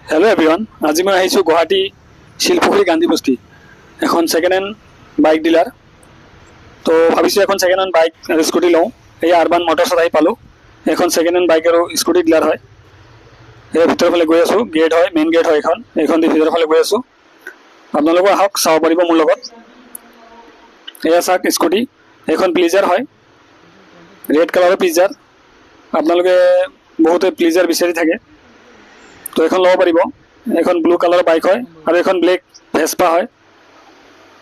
Hello everyone आज मैं आई गुवाहाटी शिलपुखुरी गांधी बस्ती एन सेकेंड हैंड बाइक डिलार तो भाविशो एन सेकेंड हैंड बाइक और स्कूटी लूँ ये आर्बान मोटर्स पालो एन सेकेंड हैंड बाइक और स्कूटी डिलार है ये भर फाले गई आसो गेट है मेन गेट है एन भर फाले गई आसो आपलोग आहक चाब पार मोर लगत एया चाक स्कूटी एन प्लिजार है रेड कलर प्लिजार आपलोगे बहुते प्लिजार विचारि थाके तो एन लब पार एन ब्लू कलर बाइक है और एन ब्लैक भेस्पा है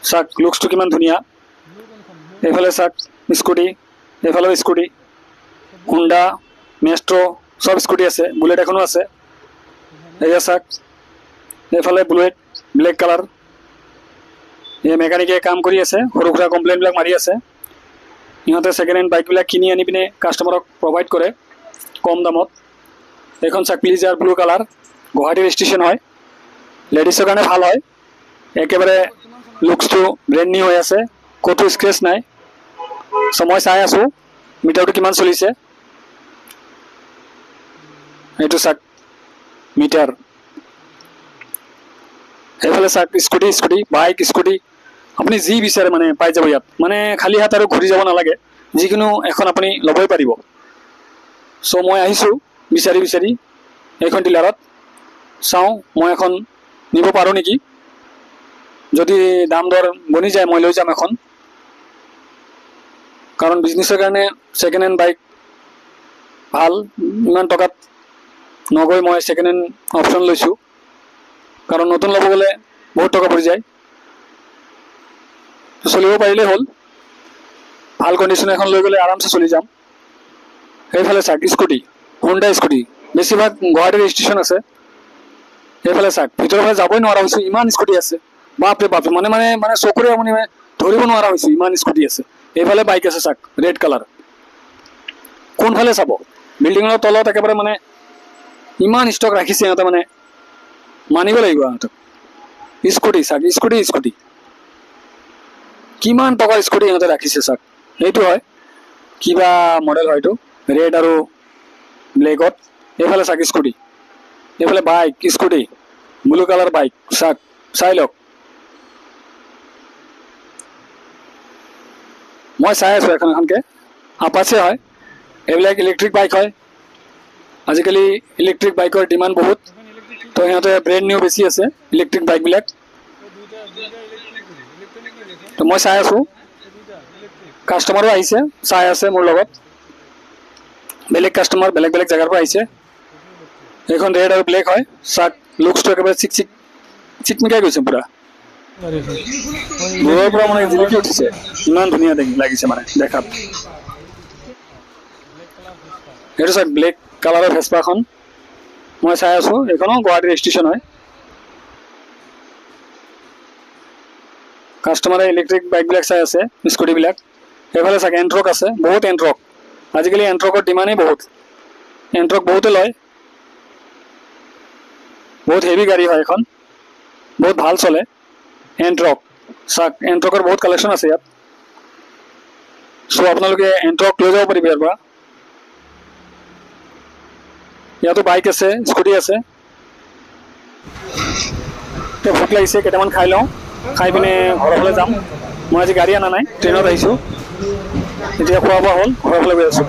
चाक लुक्स तो किमान धुनिया एफाले चाक स्कूटी एफाले स्कूटी हुंडा मेस्ट्रो सब स्कूटी आछे बुलेट एखोनो आछे एया चाक एफाले बुलेट ब्लैक कलर ये मेकानिके काम करि आछे सरू सुरा कमप्लेन बिलाक मारि आछे इहते सेकेंड हैंड बाइक बिलाक किनि आनि पिने कास्टमारक प्रोवाइड करे कम दामत एखन चाक प्लिजार ब्लू कलर गुवाहाटी स्टेशन है लेडिसर कारण भल है एकेबारे लुक्स तो ब्रेंड न्यू हो आसे कतो स्क्रेच ना सो मैं चाई आसो मीटार तो किमान चलिसे एटु चाक मीटार एफाले चाक स्कूटी स्कूटी बाइक स्कूटी अपनी जी विचारे माने पाई जाब इयात माने खाली हाथ और घूरी যাব नालागे जिकुनो एखन अपनी लबई पारिब सो मैं आहिसु विचारि विचारि एखन डिलारत चाओ मैं एखन निब पारो नेकी जदि दाम दर बनि जाए मैं লৈ যাম এখন कारण बिजनेसर कारणे सेकेंड हैंड बाइक ভাল इमान टकात नगई मैं सेकेंड हैंड अपशन लैसु कारण नतुन लब गले बहुत टका पड़ि जाए चलिब पारिले हल ভাল कन्डिशन এখন লৈ गले आराम से चलि जाम এইফালে চাক स्कूटी हुंडा स्कूटी बेसिभाग गुवाहाटी स्टेशन আছে এইফালে চাক ভিতৰৰ ফালে যাবই নোৱাৰা হৈছো ইমান স্কুটি আছে বাপৰে বাপ মানে মানে মানে চকুৰে আপুনি ধৰিব নোৱাৰা হৈছো ইমান স্কুটি আছে এইফালে বাইক আছে চাক ৰেড কালাৰ কোনফালে চাব বিল্ডিঙৰ তলত একেবাৰে মানে ইমান ষ্টক ৰাখিছে এটা মানে মানিব লাগিব এটা স্কুটি চাক স্কুটি স্কুটি কিমান টকাৰ স্কুটি এটা ৰাখিছে চাক এইটো হয় কিবা মডেল হয়তো ৰেড আৰু ব্লেকত এইফালে চাক স্কুটি एफाले bike scooty blue colour bike चाक चाई लक मैं चाई आसो एखनके आपाचे है एबिलाक इलेक्ट्रिक बाइक है आजिकाली इलेक्ट्रिक बाइकर डिमांड बहुत तो इहते ब्रेंड न्यू बेसि आछे इलेक्ट्रिक बाइक बिलाक तो मैं चाई आसो कास्टमारो आइছে चाई आछे मोर लगत बेलेग कास्टमार बेलेग बेलेग जगार पर आइছে एखन रेड और ब्लैक है चाक लुक्स तो एकेबारे चिक चिक चिकमिकाई गई पूरा दूर पर मैं जिलिकी उठिसे इमान धुनिया लगिसे माने देखात एटु चाक ब्लैक कलर भेस्पाखन मैं चाई आसो एखनो गुवाहाटी स्टेशन है कास्टमारे इलेक्ट्रिक बाइक बिलाक चाई आछे स्कूटी बिलाक एफाले चाक एंट्रक आछे बहुत एंट्रक आजिकाली एंट्रकर डिमांडे बहुत एंट्रक बहुते लय बहुत हेवी गाड़ी है एखन बहुत भाल चले एंट्रक चाक एंट्रकर बहुत कलेक्शन আছে ইয়াত सो आपनालोके एंट्रक লৈ যাব পাৰিব ইয়াৰ পৰা ইয়াতো বাইক আছে স্কুটি আছে তো ভোক লাগিছে কেইটামান খাই লওঁ খাই পিনে ঘৰৰ ফালে যাম মই আজি গাড়ী আনা নাই ট্ৰেইনত আহিছোঁ এতিয়া খোৱা বোৱা হ'ল ঘৰৰ ফালে গৈ আছোঁ।